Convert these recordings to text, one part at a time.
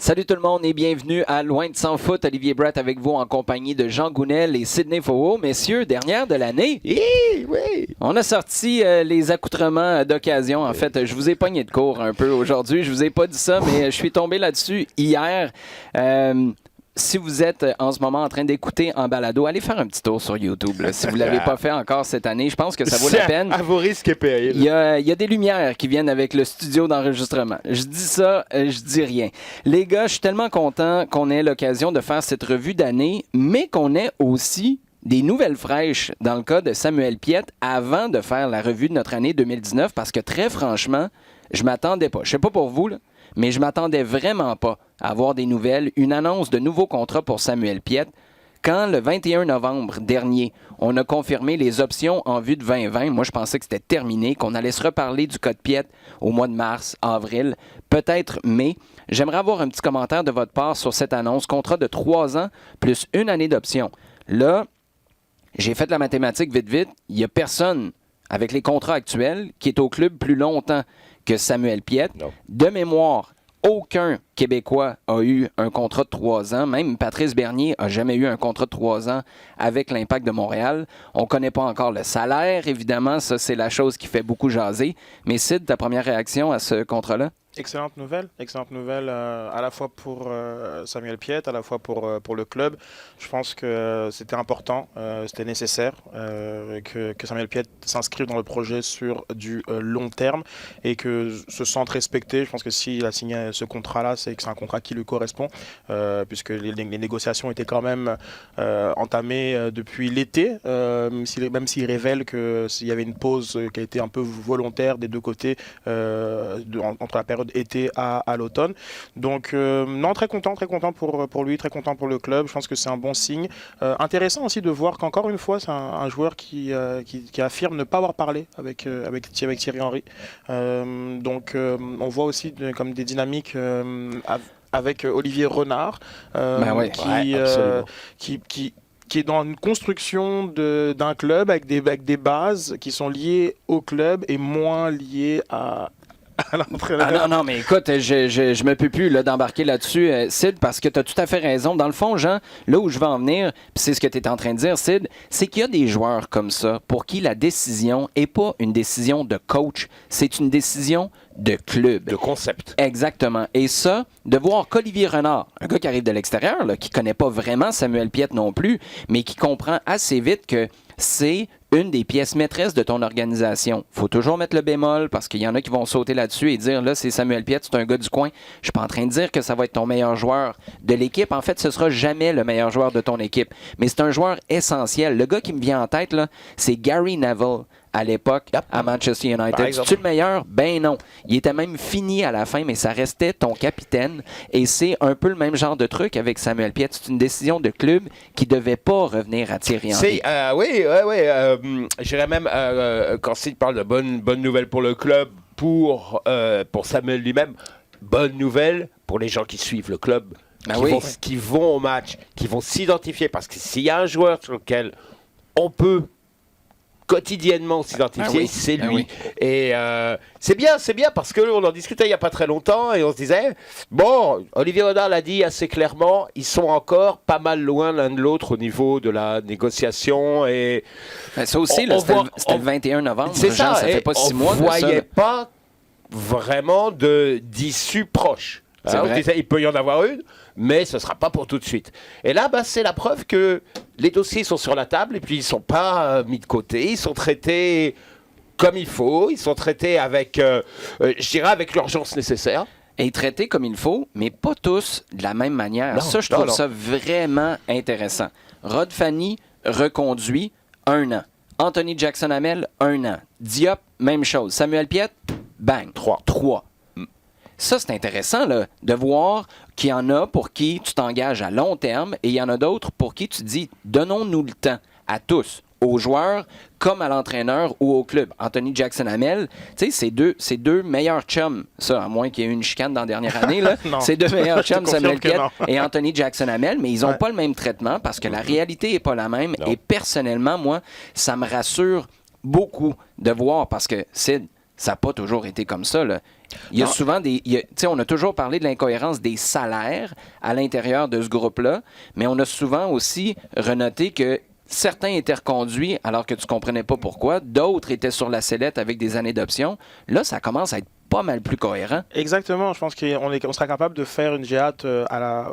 Salut tout le monde et bienvenue à Loin de Sans Foot. Olivier Brett avec vous en compagnie de Jean Gounel et Sidney Fauveau. Messieurs, dernière de l'année. Oui. On a sorti les accoutrements d'occasion. En fait, je vous ai pogné de court un peu aujourd'hui. Je vous ai pas dit ça, mais je suis tombé là-dessus hier. Si vous êtes en ce moment en train d'écouter en balado, allez faire un petit tour sur YouTube. Là, si vous ne l'avez pas fait encore cette année, je pense que ça vaut la peine. À vos risques et périls. Il y a des lumières qui viennent avec le studio d'enregistrement. Je dis ça, je dis rien. Les gars, je suis tellement content qu'on ait l'occasion de faire cette revue d'année, mais qu'on ait aussi des nouvelles fraîches dans le cas de Samuel Piette avant de faire la revue de notre année 2019 parce que très franchement, je m'attendais pas. Je sais pas pour vous, là, mais je m'attendais vraiment pas à avoir des nouvelles, une annonce de nouveaux contrats pour Samuel Piette. Quand, le 21 novembre dernier, on a confirmé les options en vue de 2020, moi, je pensais que c'était terminé, qu'on allait se reparler du cas de Piette au mois de mars, avril, peut-être mai. J'aimerais avoir un petit commentaire de votre part sur cette annonce. Contrat de 3 ans plus 1 année d'option. Là, j'ai fait la mathématique vite. Il n'y a personne avec les contrats actuels qui est au club plus longtemps que Samuel Piette. Non. De mémoire, aucun Québécois a eu un contrat de 3 ans. Même Patrice Bernier n'a jamais eu un contrat de 3 ans avec l'Impact de Montréal. On ne connaît pas encore le salaire, évidemment. Ça, c'est la chose qui fait beaucoup jaser. Mais Sid, ta première réaction à ce contrat-là? Excellente nouvelle à la fois pour Samuel Piette, à la fois pour le club. Je pense que c'était important, c'était nécessaire que Samuel Piette s'inscrive dans le projet sur du long terme et que se sente respecté. Je pense que s'il a signé ce contrat-là, c'est que c'est un contrat qui lui correspond, puisque les négociations étaient quand même entamées depuis l'été, même s'il révèle qu'il y avait une pause qui a été un peu volontaire des deux côtés entre la période été à l'automne. Donc, non, très content pour lui, très content pour le club. Je pense que c'est un bon signe. Intéressant aussi de voir qu'encore une fois, c'est un joueur qui affirme ne pas avoir parlé avec Thierry Henry. Donc, on voit aussi comme des dynamiques avec Olivier Renard, qui est dans une construction d'un club avec des bases qui sont liées au club et moins liées à l'entraîneur. Non, mais écoute, je me peux plus là, d'embarquer là-dessus, Sid, parce que tu as tout à fait raison. Dans le fond, Jean, là où je veux en venir, puis c'est ce que tu es en train de dire, Sid, c'est qu'il y a des joueurs comme ça pour qui la décision n'est pas une décision de coach, c'est une décision de club. De concept. Exactement. Et ça, de voir qu'Olivier Renard, un gars qui arrive de l'extérieur, là, qui connaît pas vraiment Samuel Piette non plus, mais qui comprend assez vite que c'est une des pièces maîtresses de ton organisation. Faut toujours mettre le bémol parce qu'il y en a qui vont sauter là-dessus et dire, là, c'est Samuel Piette, c'est un gars du coin. Je suis pas en train de dire que ça va être ton meilleur joueur de l'équipe. En fait, ce sera jamais le meilleur joueur de ton équipe. Mais c'est un joueur essentiel. Le gars qui me vient en tête, là, c'est Gary Neville. À l'époque, à Manchester United. C'est-tu le meilleur? Ben non. Il était même fini à la fin, mais ça restait ton capitaine. Et c'est un peu le même genre de truc avec Samuel Piette. C'est une décision de club qui ne devait pas revenir à Thierry Henry. Oui. Je dirais même, quand Sid parle de bonne nouvelle pour le club, pour Samuel lui-même, bonne nouvelle pour les gens qui suivent le club, qui vont au match, qui vont s'identifier. Parce que s'il y a un joueur sur lequel on peut quotidiennement s'identifier, c'est lui. Oui. Et c'est bien parce qu'on en discutait il n'y a pas très longtemps et on se disait, bon, Olivier Renard l'a dit assez clairement, ils sont encore pas mal loin l'un de l'autre au niveau de la négociation. Et ça aussi, c'était le 21 novembre. C'est ça, ça fait pas 6 mois. On ne voyait pas vraiment d'issue proche. On disait, il peut y en avoir une, mais ce ne sera pas pour tout de suite. Et là, c'est la preuve que les dossiers sont sur la table et puis ils ne sont pas mis de côté. Ils sont traités comme il faut. Ils sont traités avec, je dirais, avec l'urgence nécessaire. Et traités comme il faut, mais pas tous de la même manière. Non, ça, je trouve ça vraiment intéressant. Rod Fanny, reconduit, 1 an. Anthony Jackson-Hamel, 1 an. Diop, même chose. Samuel Piette, bang, 3. Ça, c'est intéressant là, de voir qu'il y en a pour qui tu t'engages à long terme et il y en a d'autres pour qui tu dis « donnons-nous le temps à tous ». Aux joueurs comme à l'entraîneur ou au club. Anthony Jackson-Hamel, tu sais, c'est deux meilleurs chums. Ça, à moins qu'il y ait eu une chicane dans la dernière année. Là. C'est 2 meilleurs chums, Samuel Piette et Anthony Jackson-Hamel, mais ils n'ont pas le même traitement parce que la réalité n'est pas la même. Non. Et personnellement, moi, ça me rassure beaucoup de voir parce que, Sid, ça n'a pas toujours été comme ça. Là. Il y a souvent on a toujours parlé de l'incohérence des salaires à l'intérieur de ce groupe-là, mais on a souvent aussi renoté que certains étaient reconduits alors que tu ne comprenais pas pourquoi, d'autres étaient sur la sellette avec des années d'options. Là, ça commence à être pas mal plus cohérent. Exactement, je pense qu'on sera capable de faire une GEAT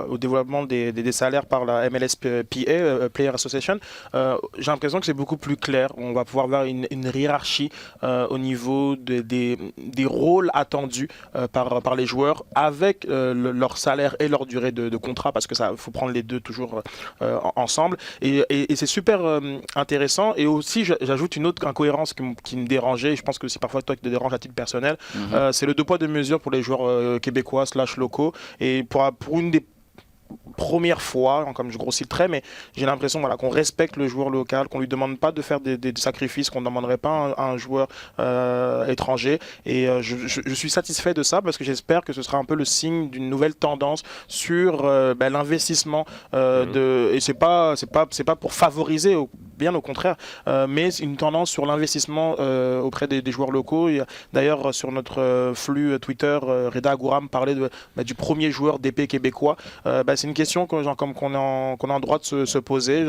au développement des salaires par la MLSPA, Player Association. J'ai l'impression que c'est beaucoup plus clair. On va pouvoir avoir une hiérarchie au niveau des rôles attendus par les joueurs avec leur salaire et leur durée de contrat, parce que ça faut prendre les deux toujours ensemble. Et c'est super intéressant. Et aussi, j'ajoute une autre incohérence qui me dérangeait, et je pense que c'est parfois toi qui te dérange à titre personnel. C'est le 2 poids 2 mesures pour les joueurs québécois / locaux. Et pour une des premières fois, comme je grossis le trait, mais j'ai l'impression qu'on respecte le joueur local, qu'on ne lui demande pas de faire des sacrifices qu'on ne demanderait pas à un joueur étranger. Et je suis satisfait de ça, parce que j'espère que ce sera un peu le signe d'une nouvelle tendance sur l'investissement. Et c'est pas pour favoriser, bien au contraire, mais une tendance sur l'investissement auprès des joueurs locaux. D'ailleurs, sur notre flux Twitter, Reda Agouram parlait du premier joueur d'épée québécois. C'est une question qu'on a en droit de se poser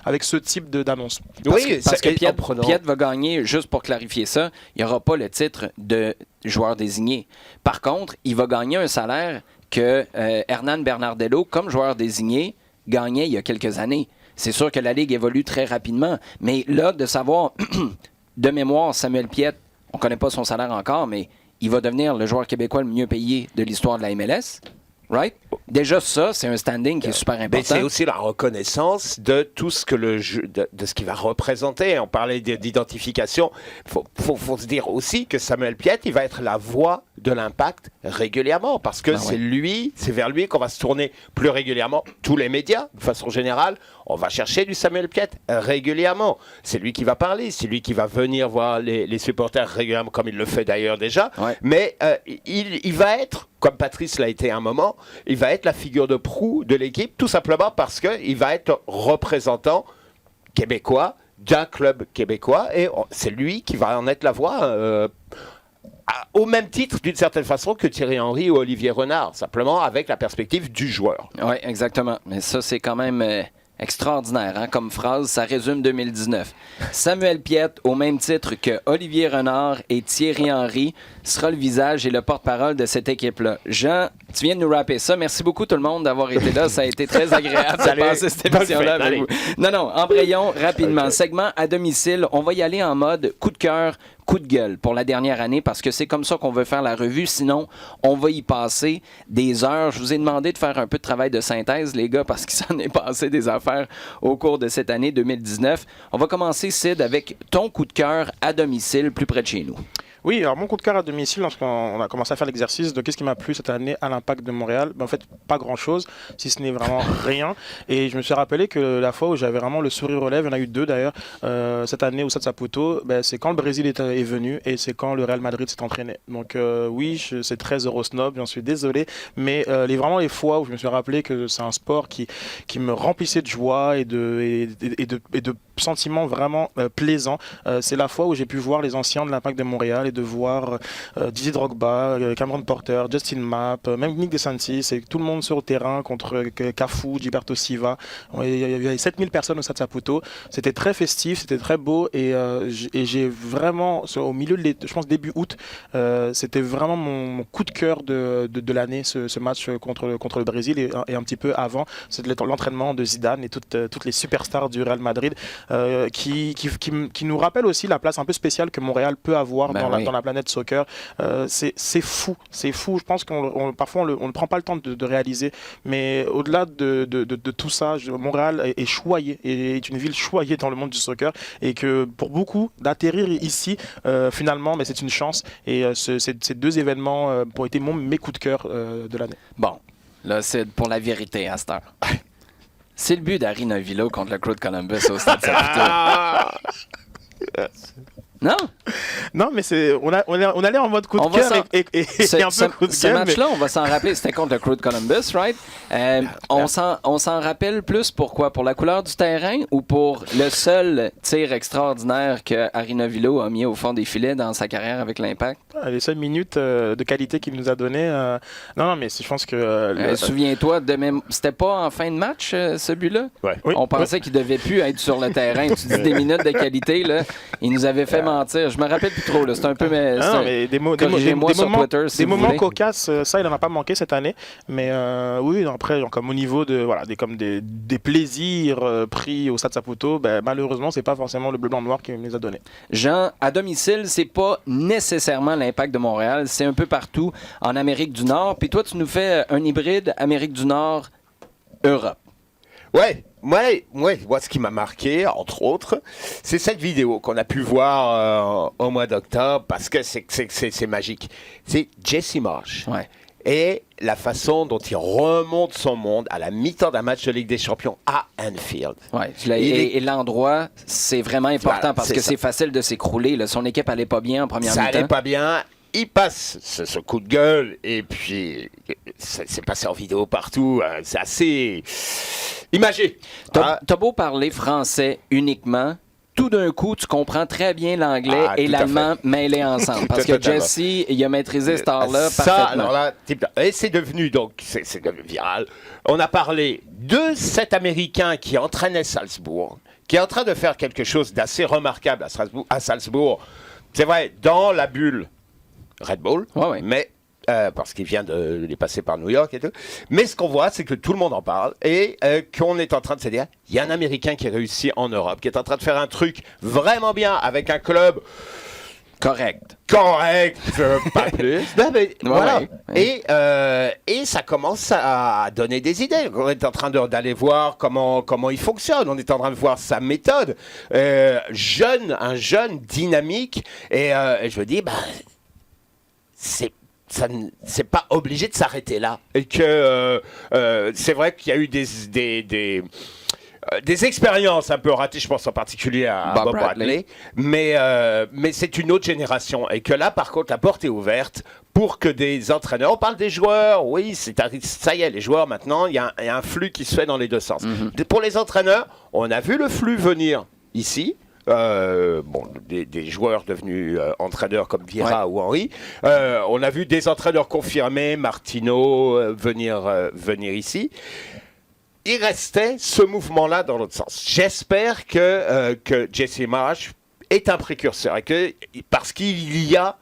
avec ce type d'annonce. Parce que Piet va gagner, juste pour clarifier ça, il n'y aura pas le titre de joueur désigné. Par contre, il va gagner un salaire que Hernan Bernardello, comme joueur désigné, gagnait il y a quelques années. C'est sûr que la Ligue évolue très rapidement, mais là, de savoir, de mémoire, Samuel Piet, on ne connaît pas son salaire encore, mais il va devenir le joueur québécois le mieux payé de l'histoire de la MLS. Right? Déjà, ça, c'est un standing qui est super important. Mais c'est aussi la reconnaissance de tout ce que le jeu, de ce qu'il va représenter. On parlait d'identification. Faut se dire aussi que Samuel Piet, il va être la voix de l'Impact régulièrement, parce que c'est vers lui qu'on va se tourner plus régulièrement. Tous les médias, de façon générale, on va chercher du Samuel Piet régulièrement. C'est lui qui va parler, c'est lui qui va venir voir les supporters régulièrement, comme il le fait d'ailleurs déjà. Ouais. Mais il va être, comme Patrice l'a été à un moment, il va être la figure de proue de l'équipe, tout simplement parce qu'il va être représentant québécois d'un club québécois, et c'est lui qui va en être la voix au même titre, d'une certaine façon, que Thierry Henry ou Olivier Renard, simplement avec la perspective du joueur. Oui, exactement. Mais ça, c'est quand même extraordinaire, comme phrase. Ça résume 2019. Samuel Piet, au même titre que Olivier Renard et Thierry Henry, sera le visage et le porte-parole de cette équipe-là. Jean, tu viens de nous rapper ça. Merci beaucoup tout le monde d'avoir été là. Ça a été très agréable de passer cette émission-là avec vous. Non, embrayons rapidement. Okay. Segment à domicile. On va y aller en mode coup de cœur, coup de gueule pour la dernière année, parce que c'est comme ça qu'on veut faire la revue. Sinon, on va y passer des heures. Je vous ai demandé de faire un peu de travail de synthèse, les gars, parce qu'il s'en est passé des affaires au cours de cette année 2019. On va commencer, Sid, avec ton coup de cœur à domicile, plus près de chez nous. Oui, alors mon coup de cœur à domicile, lorsqu'on a commencé à faire l'exercice de qu'est-ce qui m'a plu cette année à l'Impact de Montréal, en fait, pas grand-chose, si ce n'est vraiment rien. Et je me suis rappelé que la fois où j'avais vraiment le sourire aux lèvres, il y en a eu 2 d'ailleurs, cette année au Stade Saputo, c'est quand le Brésil est venu et c'est quand le Real Madrid s'est entraîné. Donc oui, c'est très Eurosnob, j'en suis désolé, mais vraiment les fois où je me suis rappelé que c'est un sport qui me remplissait de joie et de sentiments vraiment plaisants, c'est la fois où j'ai pu voir les anciens de l'Impact de Montréal et de voir Didier Drogba, Cameron Porter, Justin Mapp, même Nick DeSantis, et tout le monde sur le terrain contre Cafu, Gilberto Silva. Il y avait 7000 personnes au Stade Saputo. C'était très festif, c'était très beau, et j'ai vraiment, au milieu de je pense début août, c'était vraiment mon coup de cœur de l'année, ce match contre le Brésil, et un petit peu avant, c'est l'entraînement de Zidane et toutes les superstars du Real Madrid, qui nous rappellent aussi la place un peu spéciale que Montréal peut avoir dans la planète soccer. C'est fou. Je pense parfois on ne prend pas le temps de réaliser, mais au-delà de tout ça, Montréal est choyé, et est une ville choyée dans le monde du soccer, et que pour beaucoup d'atterrir ici, finalement, mais c'est une chance, et ces 2 événements ont été mes coups de cœur de l'année. Bon, là c'est pour la vérité à cette heure. C'est le but d'Harry Novillo contre le Crew de Columbus au Stade Saputo. Non? Non, mais on allait en mode coup de cœur et un peu coup de gueule. Ce match-là, on va s'en rappeler. C'était contre le Crew de Columbus, right? On s'en rappelle plus pourquoi? Pour la couleur du terrain ou pour le seul tir extraordinaire que Arina Vilo a mis au fond des filets dans sa carrière avec l'Impact? Les seules minutes de qualité qu'il nous a données. Non, mais je pense que... Souviens-toi, c'était pas en fin de match, ce but-là? Ouais. Oui, On pensait qu'il devait plus être sur le terrain. Tu dis des minutes de qualité, là. Il nous avait fait mentir. Je me rappelle plus trop, là. C'est un peu... mais des moments cocasses, ça, il en a pas manqué cette année. Mais oui, après, comme au niveau des plaisirs pris au Stade Saputo, malheureusement, c'est pas forcément le bleu, blanc, noir qui nous les a donnés. Jean, à domicile, c'est pas nécessairement l'Impact de Montréal. C'est un peu partout en Amérique du Nord. Puis toi, tu nous fais un hybride Amérique du Nord-Europe. Ouais. Moi, ce qui m'a marqué, entre autres, c'est cette vidéo qu'on a pu voir au mois d'octobre, parce que c'est magique. C'est Jesse Marsch. Ouais. Et la façon dont il remonte son monde à la mi-temps d'un match de Ligue des Champions à Anfield. Ouais, et l'endroit, c'est vraiment important parce que c'est facile de s'écrouler. Là. Son équipe allait pas bien en première mi-temps. Ça allait pas bien. Il passe ce coup de gueule et puis c'est passé en vidéo partout. C'est assez imagé. T'as beau parler français uniquement, tout d'un coup, tu comprends très bien l'anglais et l'allemand mêlés ensemble. Parce que Jesse, il a maîtrisé cet art-là parfaitement. Alors là, et c'est devenu, donc, c'est devenu viral. On a parlé de cet Américain qui entraînait Salzbourg, qui est en train de faire quelque chose d'assez remarquable à Salzbourg. C'est vrai, dans la bulle Red Bull, mais parce qu'il vient de les passer par New York et tout. Mais ce qu'on voit, c'est que tout le monde en parle et qu'on est en train de se dire, il y a un Américain qui réussit en Europe, qui est en train de faire un truc vraiment bien avec un club correct, pas plus. Voilà. Et ça commence à donner des idées. On est en train d'aller voir comment il fonctionne. On est en train de voir sa méthode. Un jeune dynamique. Et je me dis, c'est pas obligé de s'arrêter là. Et que c'est vrai qu'il y a eu des expériences un peu ratées, je pense en particulier à Bob Bradley, mais c'est une autre génération. Et que là, par contre, la porte est ouverte pour que des entraîneurs, on parle des joueurs, oui, ça y est, les joueurs maintenant, il y a un flux qui se fait dans les deux sens. Mm-hmm. Pour les entraîneurs, on a vu le flux venir ici. Des joueurs devenus entraîneurs comme Vieira ou Henry. On a vu des entraîneurs confirmés, Martino, venir ici. Il restait ce mouvement-là dans l'autre sens. J'espère que Jesse Marsch est un précurseur parce qu'il y a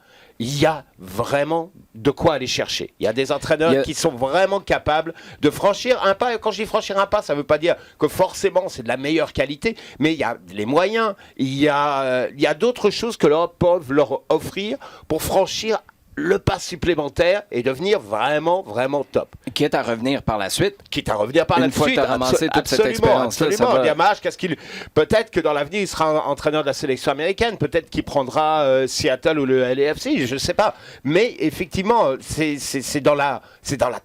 vraiment de quoi aller chercher. Il y a des entraîneurs qui sont vraiment capables de franchir un pas. Et quand je dis franchir un pas, ça ne veut pas dire que forcément c'est de la meilleure qualité, mais il y a les moyens, il y a d'autres choses que l'Europe peut leur offrir pour franchir le pas supplémentaire et devenir vraiment, vraiment top. Quitte à revenir par la suite. Une fois que tu as ramassé toute cette expérience. Absolument. Peut-être que dans l'avenir, il sera entraîneur de la sélection américaine. Peut-être qu'il prendra Seattle ou le LAFC. Je ne sais pas. Mais effectivement, c'est dans la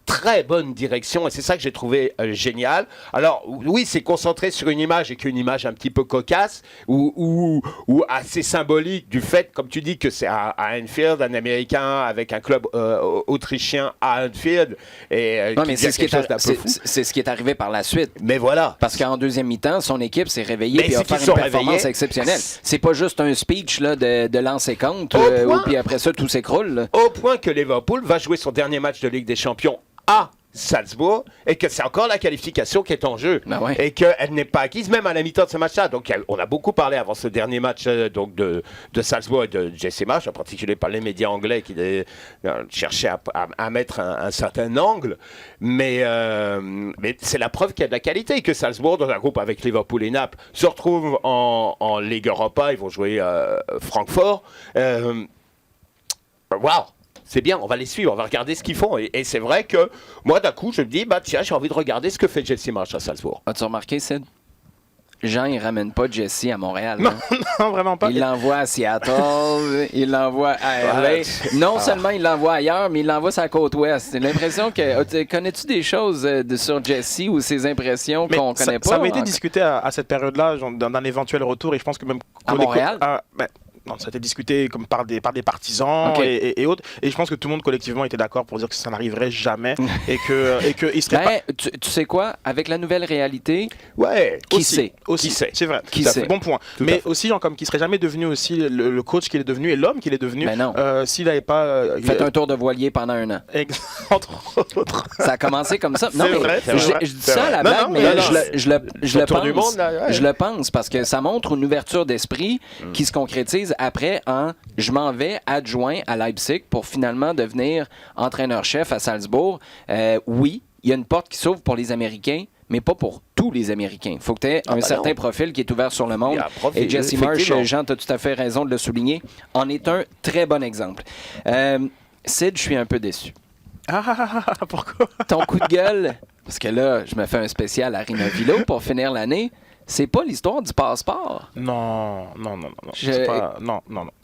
très bonne direction. Et c'est ça que j'ai trouvé génial. Alors, oui, c'est concentré sur une image et qu'une image un petit peu cocasse ou assez symbolique du fait, comme tu dis, que c'est à Anfield, un Américain avec un club autrichien à Anfield et non, mais c'est ce qui est arrivé par la suite. Mais voilà. Parce qu'en deuxième mi-temps, son équipe s'est réveillée et a fait une performance exceptionnelle. C'est pas juste un speech là, de lancer compte puis après ça, tout s'écroule. Là. Au point que Liverpool va jouer son dernier match de Ligue des Champions à Salzbourg et que c'est encore la qualification qui est en jeu et qu'elle n'est pas acquise même à la mi-temps de ce match-là. Donc on a beaucoup parlé avant ce dernier match donc de Salzbourg et de Jesse Marsch, en particulier par les médias anglais qui cherchaient à mettre un certain angle, mais c'est la preuve qu'il y a de la qualité et que Salzbourg, dans un groupe avec Liverpool et Naples, se retrouve en Ligue Europa. Ils vont jouer Francfort. Waouh! C'est bien, on va les suivre, on va regarder ce qu'ils font. Et c'est vrai que moi, d'un coup, je me dis, tiens, j'ai envie de regarder ce que fait Jesse Marsch à Salzbourg. As-tu remarqué, Sid? Jean, il ramène pas Jesse à Montréal. Non, vraiment pas. Il l'envoie à Seattle, il l'envoie à LA. Non seulement il l'envoie ailleurs, mais il l'envoie sur la côte ouest. J'ai l'impression que... Connais-tu des choses sur Jesse ou ses impressions qu'on connaît pas? Ça avait été discuté à cette période-là, d'un éventuel retour, et je pense que même... À Montréal? non, ça a été discuté comme par des partisans et autres. Et je pense que tout le monde collectivement était d'accord pour dire que ça n'arriverait jamais et que il serait pas... tu sais quoi, avec la nouvelle réalité, qui sait? C'est vrai. Qui sait? Bon point. Mais aussi, genre, comme qui serait jamais devenu aussi le coach qu'il est devenu et l'homme qu'il est devenu. Ben non. S'il n'avait pas fait un tour de voilier pendant 1 an. Entre autres. Ça a commencé comme ça. Non, C'est vrai. Je dis ça à la blague, mais je le pense parce que ça montre une ouverture d'esprit qui se concrétise après en je m'en vais adjoint à Leipzig pour finalement devenir entraîneur-chef à Salzbourg. Oui, il y a une porte qui s'ouvre pour les Américains, mais pas pour tous les Américains. Il faut que tu aies un certain profil qui est ouvert sur le monde. Et Jesse Marsh, Jean, tu as tout à fait raison de le souligner, en est un très bon exemple. Sid, je suis un peu déçu. Pourquoi? Ton coup de gueule, parce que là, je me fais un spécial à Rinovilo pour finir l'année. C'est pas l'histoire du passeport. Non. Non.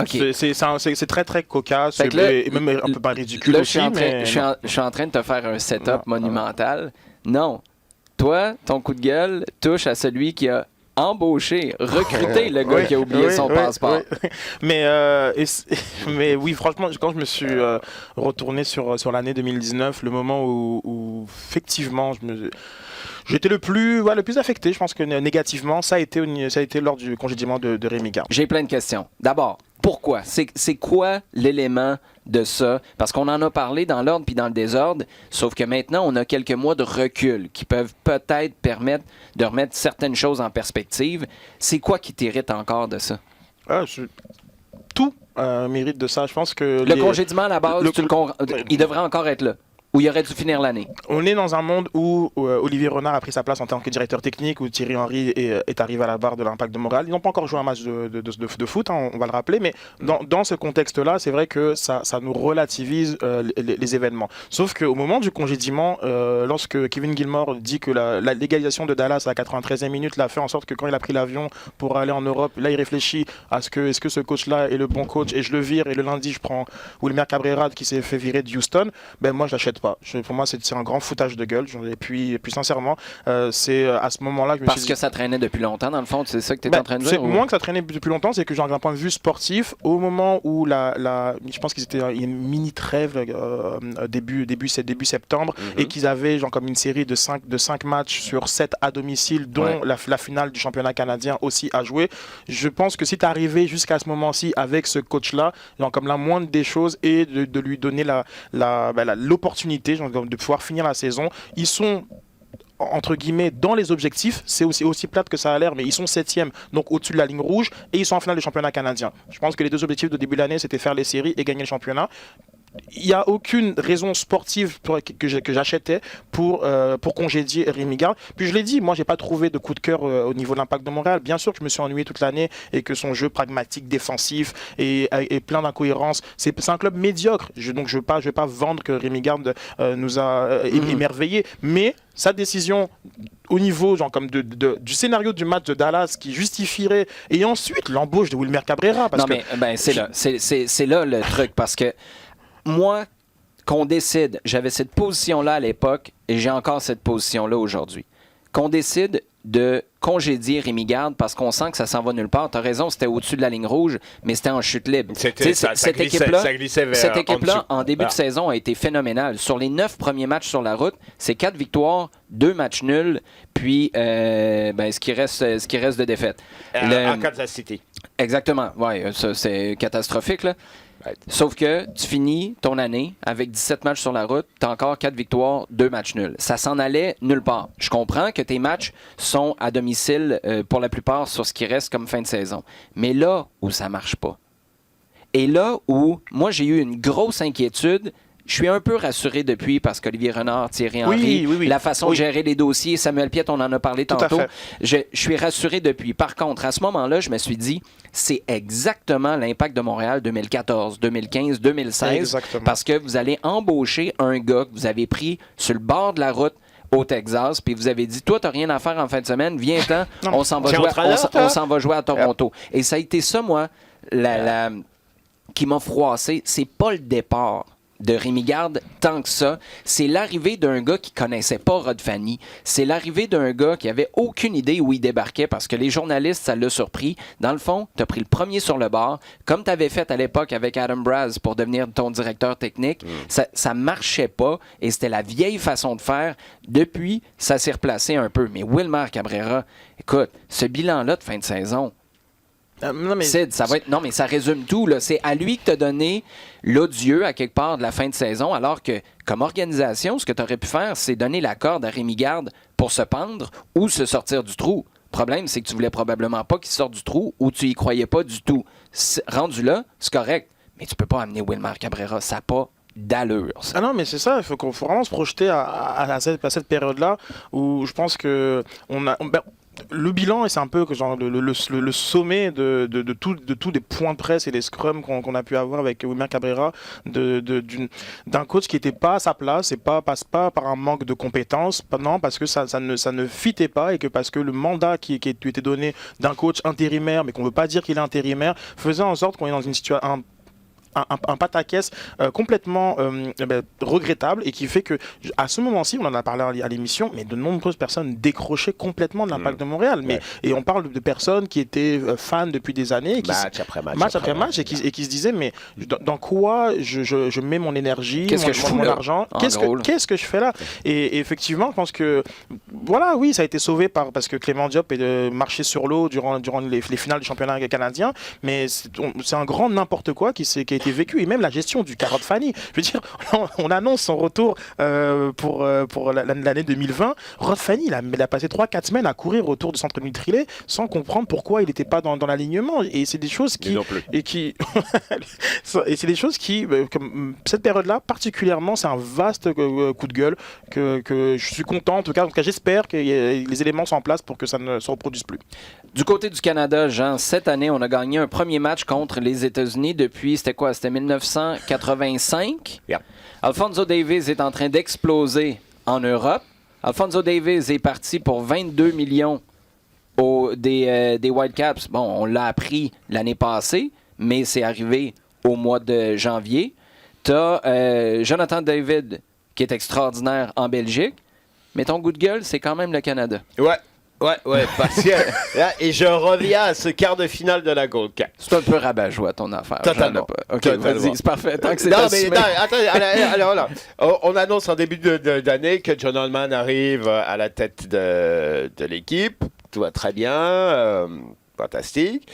Okay. C'est très, très cocasse et même un peu pas ridicule là, aussi. Je suis en train de te faire un setup monumental. Non. Toi, ton coup de gueule touche à celui qui a embauché, recruté le gars qui a oublié son passeport. Oui. Mais oui, franchement, quand je me suis retourné sur l'année 2019, le moment où effectivement, j'étais le plus affecté, je pense que négativement, ça a été lors du congédiement de Rémi Garde. J'ai plein de questions. D'abord, pourquoi? C'est quoi l'élément de ça? Parce qu'on en a parlé dans l'ordre puis dans le désordre, sauf que maintenant, on a quelques mois de recul qui peuvent peut-être permettre de remettre certaines choses en perspective. C'est quoi qui t'irrite encore de ça? Tout mérite de ça. Je pense que le congédiement à la base, il devrait encore être là. Où il aurait dû finir l'année. On est dans un monde où Olivier Renard a pris sa place en tant que directeur technique, où Thierry Henry est arrivé à la barre de l'Impact de Montréal. Ils n'ont pas encore joué un match de foot, hein, on va le rappeler, mais dans ce contexte-là, c'est vrai que ça nous relativise les événements. Sauf qu'au moment du congédiement, lorsque Kevin Gilmore dit que la légalisation de Dallas à la 93e minute l'a fait en sorte que quand il a pris l'avion pour aller en Europe, là il réfléchit à est-ce que ce coach-là est le bon coach et je le vire et le lundi je prends Wilmer Cabrera qui s'est fait virer de Houston, ben moi je l'achète pas. Pour moi, c'est un grand foutage de gueule. Et puis sincèrement, c'est à ce moment-là que je me suis dit... Parce que ça traînait depuis longtemps, dans le fond, c'est ça que tu étais en train de dire? Moins que ça traînait depuis longtemps, c'est que genre d'un point de vue sportif, au moment où je pense qu'il y a une mini trêve début septembre, et qu'ils avaient genre comme une série de 5 matchs sur 7 à domicile, dont la finale du championnat canadien aussi à jouer. Je pense que si tu es arrivé jusqu'à ce moment-ci avec ce coach-là, genre comme la moindre des choses est de lui donner l'opportunité de pouvoir finir la saison. Ils sont entre guillemets dans les objectifs, c'est aussi plate que ça a l'air, mais ils sont 7e, donc au-dessus de la ligne rouge, et ils sont en finale du championnat canadien. Je pense que les deux objectifs de début de l'année, c'était faire les séries et gagner le championnat. Il n'y a aucune raison sportive que j'achetais pour congédier Rémi Garde. Puis je l'ai dit, moi j'ai pas trouvé de coup de cœur au niveau de l'Impact de Montréal. Bien sûr que je me suis ennuyé toute l'année et que son jeu pragmatique, défensif et plein d'incohérences, c'est un club médiocre. Donc je vais pas vendre que Rémi Garde nous a émerveillés, mais sa décision au niveau genre comme du scénario du match de Dallas qui justifierait, et ensuite l'embauche de Wilmer Cabrera. C'est là le truc, parce que moi, qu'on décide, j'avais cette position-là à l'époque et j'ai encore cette position-là aujourd'hui. Qu'on décide de congédier Rémi Garde parce qu'on sent que ça s'en va nulle part. Tu as raison, c'était au-dessus de la ligne rouge, mais c'était en chute libre. Cette équipe-là, en début de saison, a été phénoménale. Sur les 9 premiers matchs sur la route, c'est 4 victoires, 2 matchs nuls, puis ce qui reste de défaite. À Kansas City. Exactement. Oui, ça, c'est catastrophique, là. Sauf que tu finis ton année avec 17 matchs sur la route, tu as encore 4 victoires, 2 matchs nuls. Ça s'en allait nulle part. Je comprends que tes matchs sont à domicile pour la plupart sur ce qui reste comme fin de saison. Mais là où ça marche pas, et là où moi j'ai eu une grosse inquiétude, je suis un peu rassuré depuis parce qu'Olivier Renard, Thierry Henry, la façon de gérer les dossiers, Samuel Piette, on en a parlé tantôt. Je suis rassuré depuis. Par contre, à ce moment-là, je me suis dit, c'est exactement l'Impact de Montréal 2014, 2015, 2016. Exactement. Parce que vous allez embaucher un gars que vous avez pris sur le bord de la route au Texas, puis vous avez dit, toi, t'as rien à faire en fin de semaine, viens-t'en, on s'en va jouer à Toronto. Et ça a été ça, moi, qui m'a froissé. C'est pas le départ de Rémi Garde tant que ça. C'est l'arrivée d'un gars qui connaissait pas Rod Fanny. C'est l'arrivée d'un gars qui avait aucune idée où il débarquait parce que les journalistes, ça l'a surpris. Dans le fond, tu as pris le premier sur le bord, comme tu avais fait à l'époque avec Adam Braz pour devenir ton directeur technique. Ça marchait pas et c'était la vieille façon de faire. Depuis, ça s'est replacé un peu. Mais Wilmer Cabrera, écoute, ce bilan-là de fin de saison, Sid, ça va être... Non, mais ça résume tout. Là. C'est à lui que tu as donné l'odieux à quelque part de la fin de saison, alors que, comme organisation, ce que tu aurais pu faire, c'est donner la corde à Rémi Garde pour se pendre ou se sortir du trou. Le problème, c'est que tu voulais probablement pas qu'il sorte du trou ou tu y croyais pas du tout. Rendu là, c'est correct, mais tu peux pas amener Wilmer Cabrera. Ça n'a pas d'allure. Ça. Ah non, mais c'est ça. Il faut vraiment se projeter à cette période-là où je pense que le bilan, et c'est un peu genre le sommet de tous les points de presse et les scrums qu'on a pu avoir avec Wilmer Cabrera, d'un coach qui n'était pas à sa place et passe pas par un manque de compétences, non, parce que ça ne fitait pas et que parce que le mandat qui était donné d'un coach intérimaire, mais qu'on ne veut pas dire qu'il est intérimaire, faisait en sorte qu'on est dans une situation... un pataquès complètement regrettable et qui fait que à ce moment-ci, on en a parlé à l'émission, mais de nombreuses personnes décrochaient complètement de l'Impact de Montréal. Et on parle de personnes qui étaient fans depuis des années, match après match, et qui se disaient mais dans quoi je mets mon énergie, mon argent, qu'est-ce que je fais là? Et effectivement, je pense que voilà, oui, ça a été sauvé parce que Clément Diop est marché sur l'eau durant les finales du championnat canadien, mais c'est un grand n'importe quoi qui a été vécu, et même la gestion du Rod Fanny. Je veux dire, on annonce son retour pour l'année 2020. Rod Fanny, il a passé 3-4 semaines à courir autour du centre Nutrilé sans comprendre pourquoi il n'était pas dans l'alignement. Et c'est des choses qui... et c'est des choses qui, comme cette période-là, particulièrement, c'est un vaste coup de gueule que je suis content, en tout cas j'espère que les éléments sont en place pour que ça ne se reproduise plus. Du côté du Canada, Jean, cette année, on a gagné un premier match contre les États-Unis depuis, c'était 1985. Yeah. Alphonso Davies est en train d'exploser en Europe. Alphonso Davies est parti pour 22 millions des Whitecaps. Bon, on l'a appris l'année passée, mais c'est arrivé au mois de janvier. Tu as Jonathan David, qui est extraordinaire en Belgique, mais ton goût de gueule, c'est quand même le Canada. Ouais, parce que et je reviens à ce quart de finale de la Gold Cup. C'est un peu rabat-joie ton affaire. Totalement. OK, vas-y, c'est parfait. Tant que c'est attends, alors là, on annonce en début d'année que John Holman arrive à la tête de l'équipe. Tout va très bien, fantastique.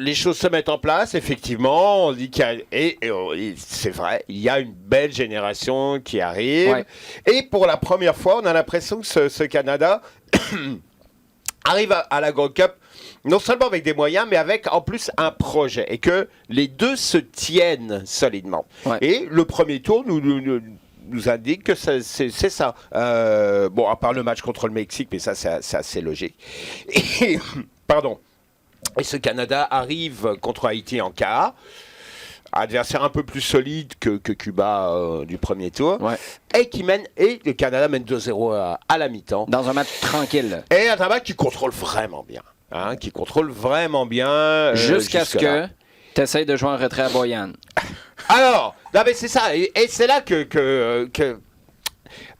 Les choses se mettent en place, effectivement. On dit et c'est vrai, il y a une belle génération qui arrive. Ouais. Et pour la première fois, on a l'impression que ce Canada arrive à la Gold Cup, non seulement avec des moyens, mais avec en plus un projet. Et que les deux se tiennent solidement. Ouais. Et le premier tour nous indique que c'est ça. Bon, à part le match contre le Mexique, mais ça, c'est assez logique. Et, pardon. Et ce Canada arrive contre Haïti en quart, adversaire un peu plus solide que Cuba du premier tour, ouais. Et le Canada mène 2-0 à la mi-temps. Dans un match tranquille. Et un match qui contrôle vraiment bien. Jusqu'à ce que tu essayes de jouer en retrait à Boyan. Alors, non mais c'est ça. Et c'est là que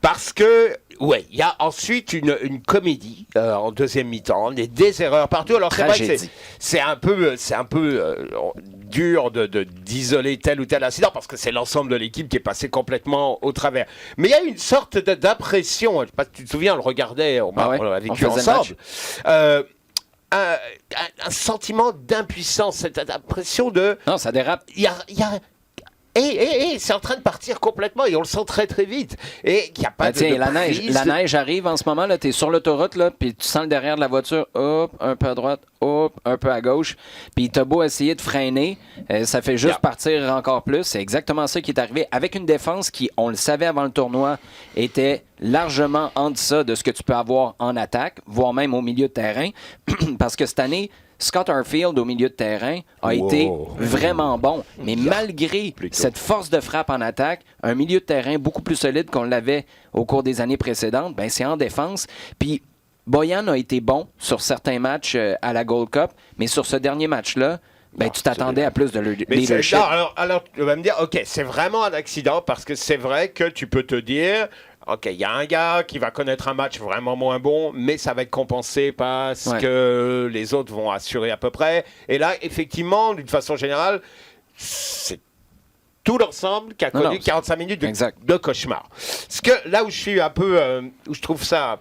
parce que... Ouais, il y a ensuite une comédie en deuxième mi-temps, des erreurs partout. Alors c'est vrai que c'est un peu dur d'isoler tel ou tel incident parce que c'est l'ensemble de l'équipe qui est passé complètement au travers. Mais il y a une sorte d'impression. Je sais pas si tu te souviens, on le regardait, on l'a vécu ensemble. Un sentiment d'impuissance, cette impression de... Non, ça dérape. Il y a Et c'est en train de partir complètement et on le sent très très vite. Et il n'y a pas la neige arrive en ce moment, tu es sur l'autoroute, puis tu sens le derrière de la voiture, hop, un peu à droite, hop, un peu à gauche. Puis tu as beau essayer de freiner, ça fait juste partir encore plus. C'est exactement ça qui est arrivé avec une défense qui, on le savait avant le tournoi, était largement en deçà de ce que tu peux avoir en attaque, voire même au milieu de terrain. Parce que cette année, Scott Arfield, au milieu de terrain, a été vraiment bon. Mais malgré cette force de frappe en attaque, un milieu de terrain beaucoup plus solide qu'on l'avait au cours des années précédentes, ben c'est en défense. Puis Boyan a été bon sur certains matchs à la Gold Cup, mais sur ce dernier match-là, Ben, tu t'attendais à plus de leadership. Alors, tu vas me dire, OK, c'est vraiment un accident parce que c'est vrai que tu peux te dire, OK, il y a un gars qui va connaître un match vraiment moins bon, mais ça va être compensé parce que les autres vont assurer à peu près. Et là, effectivement, d'une façon générale, c'est tout l'ensemble qui a connu 45 minutes de cauchemar. Parce que là où je suis un peu, où je trouve ça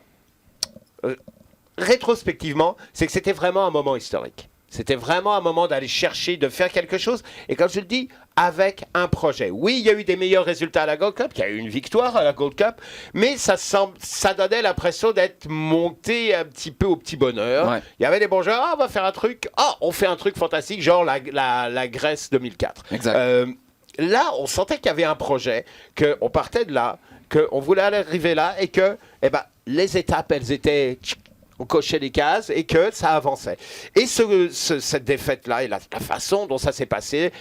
rétrospectivement, c'est que c'était vraiment un moment historique. C'était vraiment un moment d'aller chercher, de faire quelque chose. Et comme je le dis, avec un projet. Oui, il y a eu des meilleurs résultats à la Gold Cup, il y a eu une victoire à la Gold Cup, mais ça donnait l'impression d'être monté un petit peu au petit bonheur. Ouais. Il y avait des bons joueurs, on va faire un truc, on fait un truc fantastique, genre la Grèce 2004. Exact. Là, on sentait qu'il y avait un projet, qu'on partait de là, qu'on voulait arriver là, et que les étapes, elles étaient... On cochait des cases et que ça avançait. Et cette défaite-là et la façon dont ça s'est passé,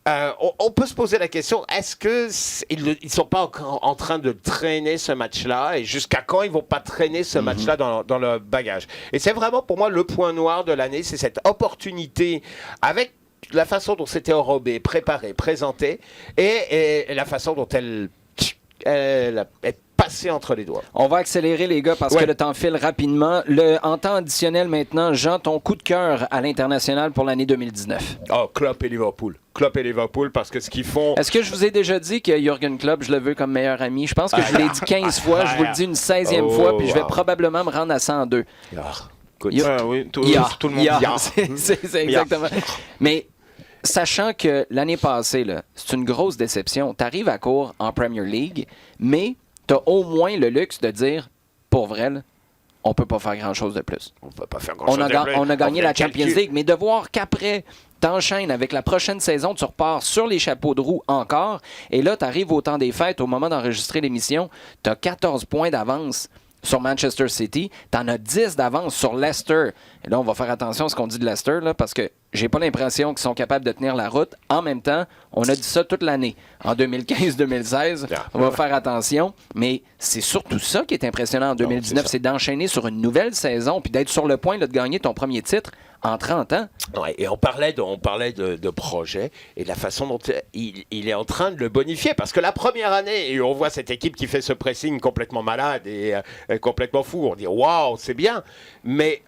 on peut se poser la question, est-ce qu'ils ne sont pas encore en train de traîner ce match-là et jusqu'à quand ils ne vont pas traîner ce match-là dans le bagage? Et c'est vraiment pour moi le point noir de l'année, c'est cette opportunité avec la façon dont c'était enrobé, préparé, présenté et la façon dont elle est passée entre les doigts. On va accélérer, les gars, parce que le temps file rapidement. En temps additionnel maintenant, Jean, ton coup de cœur à l'international pour l'année 2019. Klopp et Liverpool. Klopp et Liverpool, parce que ce qu'ils font... Est-ce que je vous ai déjà dit que Jürgen Klopp, je le veux comme meilleur ami? Je pense que je vous l'ai dit 15 fois, je vous le dis une 16e fois, puis je vais probablement me rendre à 102. Tout le monde. C'est exactement. Mais... Sachant que l'année passée, là, c'est une grosse déception. Tu arrives à court en Premier League, mais tu as au moins le luxe de dire, pour vrai, là, on peut pas faire grand-chose de plus. On peut pas faire grand-chose de plus. On a gagné la Champions League, mais de voir qu'après, t'enchaînes avec la prochaine saison, tu repars sur les chapeaux de roue encore, et là, tu arrives au temps des fêtes, au moment d'enregistrer l'émission, tu as 14 points d'avance sur Manchester City, tu en as 10 d'avance sur Leicester. Et là, on va faire attention à ce qu'on dit de Leicester, là, parce que j'ai pas l'impression qu'ils sont capables de tenir la route. En même temps, on a dit ça toute l'année. En 2015-2016, on va faire attention. Mais c'est surtout ça qui est impressionnant en 2019, c'est d'enchaîner sur une nouvelle saison puis d'être sur le point là, de gagner ton premier titre en 30 ans. Ouais, et on parlait de projet et de la façon dont il est en train de le bonifier. Parce que la première année, et on voit cette équipe qui fait ce pressing complètement malade et complètement fou, on dit « Waouh, c'est bien !» Mais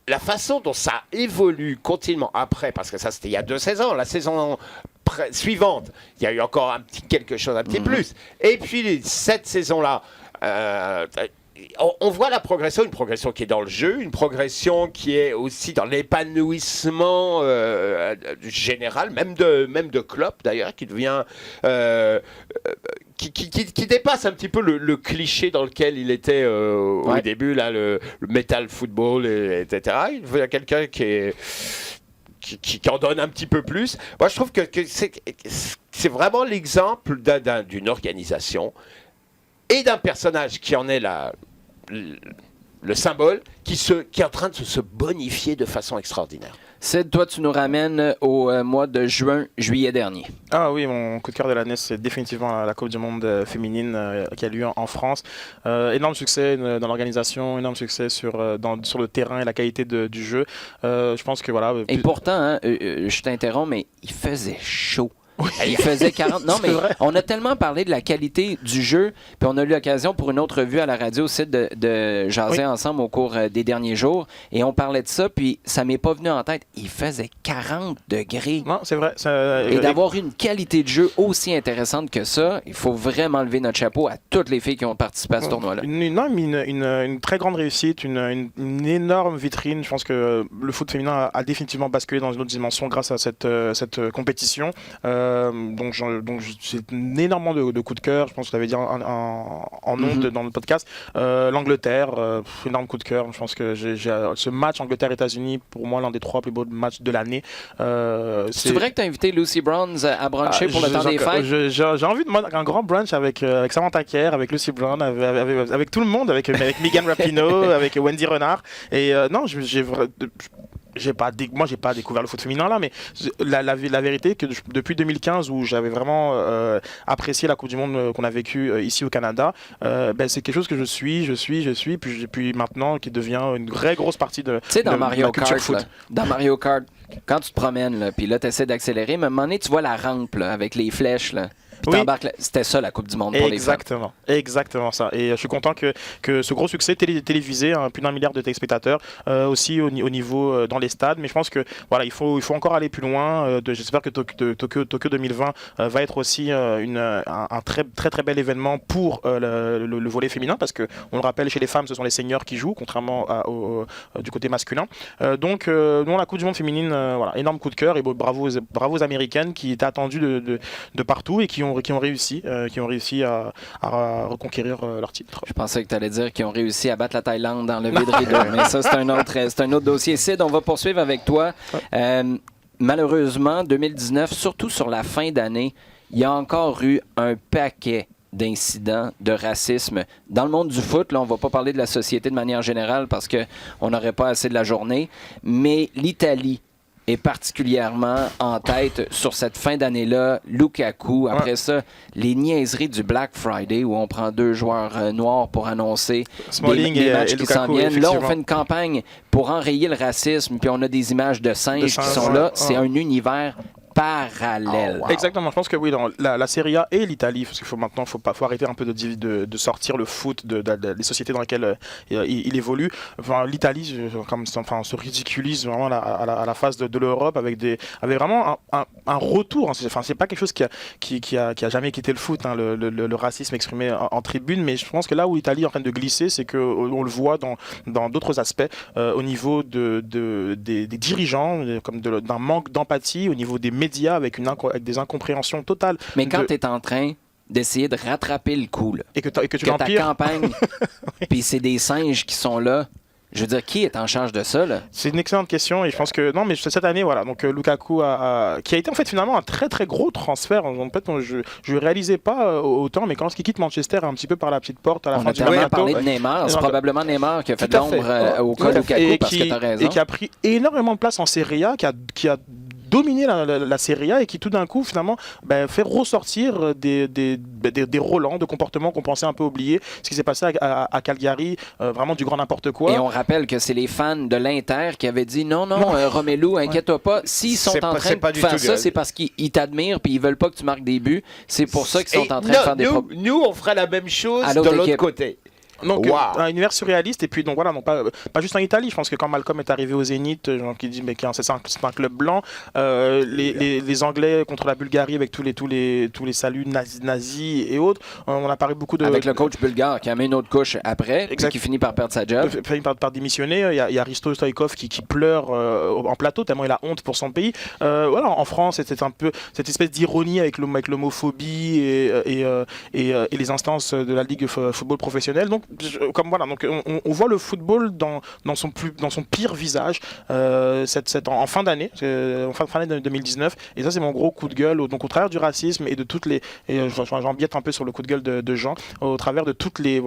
la façon dont ça évolue continuellement après, parce que ça c'était il y a 2 saisons, la saison suivante, il y a eu encore un petit quelque chose, un petit plus. Et puis cette saison-là, on voit la progression, une progression qui est dans le jeu, une progression qui est aussi dans l'épanouissement général, même de Klopp d'ailleurs, qui devient... Qui dépasse un petit peu le cliché dans lequel il était au début, là, le metal football, etc. Il devient quelqu'un qui en donne un petit peu plus. Moi, je trouve que c'est vraiment l'exemple d'une organisation et d'un personnage qui en est le symbole, qui est en train de se bonifier de façon extraordinaire. Sid, toi, tu nous ramènes au mois de juillet dernier. Ah oui, mon coup de cœur de l'année, c'est définitivement la Coupe du Monde féminine qui a lieu en France. Énorme succès dans l'organisation, énorme succès sur le terrain et la qualité du jeu. Je pense que voilà. Et pourtant, je t'interromps, mais il faisait chaud. Oui. Il faisait 40. Non, mais on a tellement parlé de la qualité du jeu, puis on a eu l'occasion pour une autre revue à la radio aussi de jaser ensemble au cours des derniers jours. Et on parlait de ça, puis ça m'est pas venu en tête. Il faisait 40 degrés. Non, c'est vrai. Et d'avoir une qualité de jeu aussi intéressante que ça, il faut vraiment lever notre chapeau à toutes les filles qui ont participé à ce tournoi-là. Une très grande réussite, une énorme vitrine. Je pense que le foot féminin a définitivement basculé dans une autre dimension grâce à cette compétition. Donc c'est énormément de coups de cœur. Je pense que je l'avais dit en ondes dans le podcast. L'Angleterre, énorme coup de cœur. Je pense que ce match Angleterre-États-Unis, pour moi, l'un des 3 plus beaux matchs de l'année. C'est vrai que tu as invité Lucy Brown à bruncher pour le temps des fêtes? J'ai envie de un grand brunch avec Samantha Kerr, avec Lucy Brown, avec tout le monde, avec Megan Rapinoe, avec Wendy Renard. Et non, moi j'ai pas découvert le foot féminin là, mais la vérité est que depuis 2015 où j'avais vraiment apprécié la Coupe du Monde qu'on a vécue ici au Canada, c'est quelque chose que je suis, puis maintenant qui devient une vraie grosse partie de, tu sais, dans de Mario la culture Kart, foot. là, dans Mario Kart, quand tu te promènes, puis là, tu essaies d'accélérer, mais à un moment donné, tu vois la rampe là, avec les flèches, là. Puis t'embarques là. C'était ça la Coupe du Monde pour les femmes. Exactement ça. Et je suis content que ce gros succès télévisé, plus d'1 milliard de téléspectateurs, aussi au niveau dans les stades. Mais je pense que voilà, il faut encore aller plus loin. J'espère que Tokyo 2020 va être aussi un très bel événement pour le volley féminin, parce que on le rappelle, chez les femmes, ce sont les seniors qui jouent, contrairement du côté masculin. Donc la Coupe du Monde féminine, voilà, énorme coup de cœur et bravo aux Américaines qui étaient attendues de partout et qui ont réussi à reconquérir leur titre. Je pensais que tu allais dire qu'ils ont réussi à battre la Thaïlande dans le lever de rideau, mais ça, c'est un autre dossier. Sid, on va poursuivre avec toi. Malheureusement, 2019, surtout sur la fin d'année, il y a encore eu un paquet d'incidents de racisme. Dans le monde du foot, là, on ne va pas parler de la société de manière générale parce qu'on n'aurait pas assez de la journée, mais l'Italie est particulièrement en tête sur cette fin d'année-là. Lukaku, après ça, les niaiseries du Black Friday où on prend 2 joueurs noirs pour annoncer des matchs qui s'en viennent. Là, on fait une campagne pour enrayer le racisme, puis on a des images de singes qui sont là. C'est un univers parallèle. Wow. Exactement, je pense que oui, dans la Serie A et l'Italie, parce qu'il faut arrêter un peu de sortir le foot des sociétés dans lesquelles il évolue. Enfin, l'Italie, se ridiculise vraiment à la face de l'Europe avec vraiment un retour. Enfin, c'est pas quelque chose qui a jamais quitté le foot, hein, le racisme exprimé en tribune, mais je pense que là où l'Italie est en train de glisser, c'est qu'on le voit dans d'autres aspects, au niveau des dirigeants, comme d'un manque d'empathie, au niveau des médias, avec des incompréhensions totales. Mais quand tu es en train d'essayer de rattraper le coup, là, et que ta campagne, puis c'est des singes qui sont là, je veux dire, qui est en charge de ça, là? C'est une excellente question et je pense que non, mais cette année, voilà, donc Lukaku qui a été en fait finalement un très très gros transfert. En fait, je réalisais pas autant, mais quand il quitte Manchester un petit peu par la petite porte à la fin du mercato, on a parlé de Neymar, c'est probablement Neymar qui a fait de l'ombre au cas Lukaku, parce que tu as raison. Et qui a pris énormément de place en Serie A, qui a dominer la Serie A et qui tout d'un coup finalement fait ressortir des relents de comportements qu'on pensait un peu oubliés. Ce qui s'est passé à Cagliari, vraiment du grand n'importe quoi. Et on rappelle que c'est les fans de l'Inter qui avaient dit non, Romelu, inquiète-toi pas, s'ils sont en train de faire ça, c'est parce qu'ils t'admirent puis ils veulent pas que tu marques des buts. C'est pour ça qu'ils sont en train de faire des problèmes. Nous, on fera la même chose de l'autre côté. Donc un univers surréaliste et puis donc voilà, donc pas juste en Italie. Je pense que quand Malcolm est arrivé au Zénith, qui dit mais c'est un club blanc, les Anglais contre la Bulgarie avec tous les saluts nazis et autres, on a parlé beaucoup de avec le coach bulgare qui a mis une autre couche après, qui finit par perdre sa job, finit par démissionner. Il y a Risto Stoïkov qui pleure en plateau tellement il a honte pour son pays. Voilà, en France c'était un peu cette espèce d'ironie avec l'homophobie et les instances de la Ligue football professionnel. Donc on voit le football dans son pire visage en fin d'année, en fin d'année 2019, et ça c'est mon gros coup de gueule. Donc au travers du racisme et de toutes les, et j'embiette un peu sur le coup de gueule de Jean, au travers de toutes les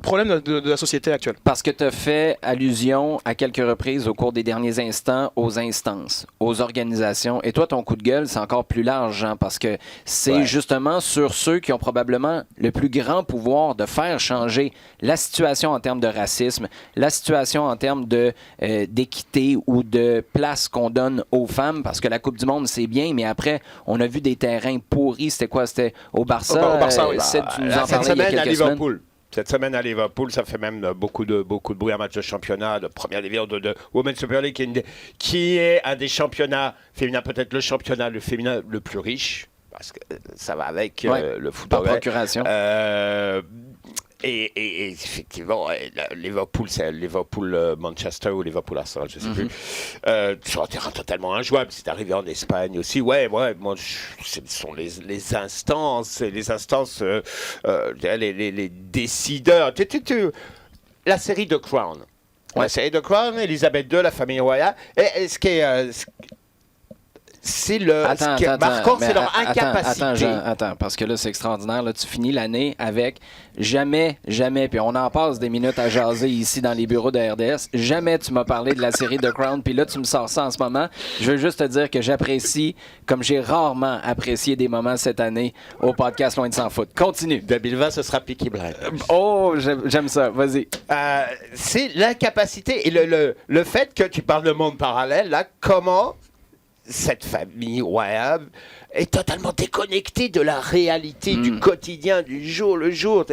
problème de la société actuelle. Parce que tu as fait allusion à quelques reprises au cours des derniers instants aux instances, aux organisations. Et toi, ton coup de gueule, c'est encore plus large, Jean, parce que c'est justement sur ceux qui ont probablement le plus grand pouvoir de faire changer la situation en termes de racisme, la situation en termes d'équité ou de place qu'on donne aux femmes, parce que la Coupe du Monde, c'est bien, mais après, on a vu des terrains pourris. C'était quoi? C'était au Barça? Au Barça, oui. Tu nous en parlais il y a quelques semaines. Cette semaine à Liverpool, ça fait même beaucoup de bruit, un match de championnat, de première division, de Women's Super League, qui est un des championnats féminins, peut-être le championnat féminin le plus riche, parce que ça va avec le foot. Par procuration. Et effectivement, Liverpool, c'est Liverpool-Manchester ou Liverpool-Arsenal, je ne sais plus. Sur un terrain totalement injouable. C'est arrivé en Espagne aussi. Moi, ce sont les instances, les décideurs. La série The Crown. La série The Crown, Elisabeth II, la famille royale. Et ce qui est... c'est ce qui est marquant, c'est leur incapacité. Attends, parce que là, c'est extraordinaire. Là, tu finis l'année avec jamais, puis on en passe des minutes à jaser ici dans les bureaux de RDS. Jamais tu m'as parlé de la série The Crown, puis là, tu me sors ça en ce moment. Je veux juste te dire que j'apprécie, comme j'ai rarement apprécié des moments cette année au podcast Loin de s'en foutre. Continue. 2020, ce sera Peaky Blinders. Oh, j'aime ça. Vas-y. C'est l'incapacité et le fait que tu parles de monde parallèle, là, comment cette famille royale est totalement déconnectée de la réalité du quotidien, du jour le jour.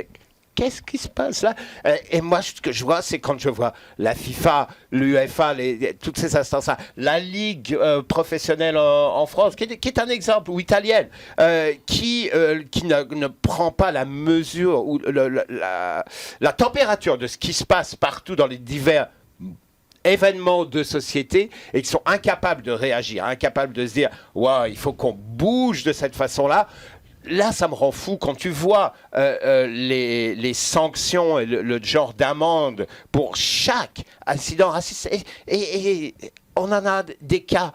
Qu'est-ce qui se passe là? Et moi, ce que je vois, c'est quand je vois la FIFA, l'UEFA, toutes ces instances-là, la Ligue professionnelle en France, qui est un exemple, ou italienne, qui ne prend pas la mesure ou la température de ce qui se passe partout dans les divers événements de société et qui sont incapables de réagir, incapables de se dire « Waouh, il faut qu'on bouge de cette façon-là ». Là, ça me rend fou quand tu vois les sanctions et le genre d'amende pour chaque incident raciste. Et on en a des cas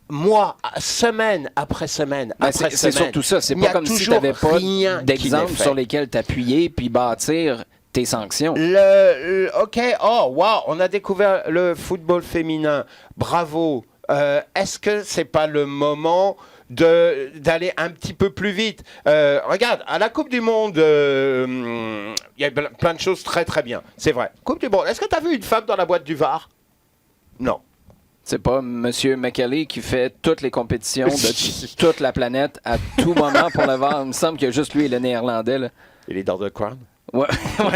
mois, semaine après semaine après semaine. C'est surtout ça. C'est pas comme si tu n'avais pas d'exemples sur lesquels t'appuyer puis bâtir tes sanctions. OK, oh, wow, on a découvert le football féminin. Bravo. Est-ce que c'est pas le moment d'aller un petit peu plus vite? Regarde, à la Coupe du Monde, il y a plein de choses très très bien. C'est vrai. Coupe du Monde. Est-ce que tu as vu une femme dans la boîte du VAR? Non. C'est pas M. McKelly qui fait toutes les compétitions de toute la planète à tout moment pour le VAR. Il me semble qu'il y a juste lui et le Néerlandais. Là. Il est dans The Crown? Ouais,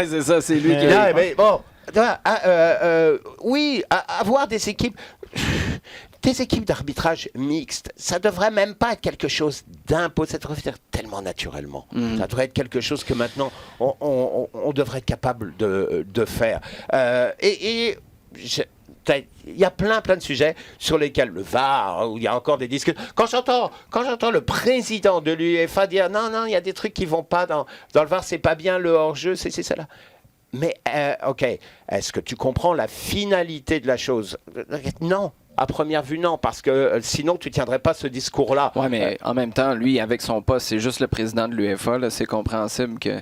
c'est ça, c'est lui qui est... Mais bon, oui, avoir des équipes d'arbitrage mixte, ça devrait même pas être quelque chose d'imposé, ça devrait faire tellement naturellement. Ça devrait être quelque chose que maintenant, on devrait être capable de faire. Il y a plein de sujets sur lesquels le VAR, où il y a encore des discussions. Quand j'entends le président de l'UEFA dire non, il y a des trucs qui vont pas dans le VAR, c'est pas bien le hors-jeu, c'est ça là. Mais OK, est-ce que tu comprends la finalité de la chose? Non. À première vue, non, parce que sinon, tu ne tiendrais pas ce discours-là. Oui, mais en même temps, lui, avec son poste, c'est juste le président de l'UEFA, c'est compréhensible que...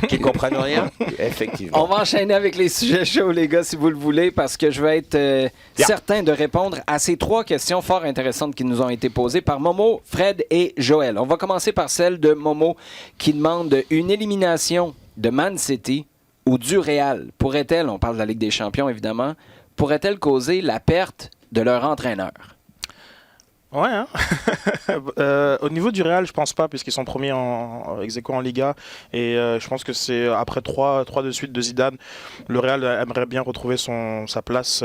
Qu'ils comprennent rien? Effectivement. On va enchaîner avec les sujets chauds, les gars, si vous le voulez, parce que je vais être certain de répondre à ces 3 questions fort intéressantes qui nous ont été posées par Momo, Fred et Joël. On va commencer par celle de Momo qui demande une élimination de Man City ou du Real. Pourrait-elle, on parle de la Ligue des Champions évidemment, pourrait-elle causer la perte de leur entraîneur? Ouais, hein? Au niveau du Real, je pense pas, puisqu'ils sont premiers ex-aequo en Liga. Et je pense que c'est après 3 de suite de Zidane, le Real aimerait bien retrouver sa place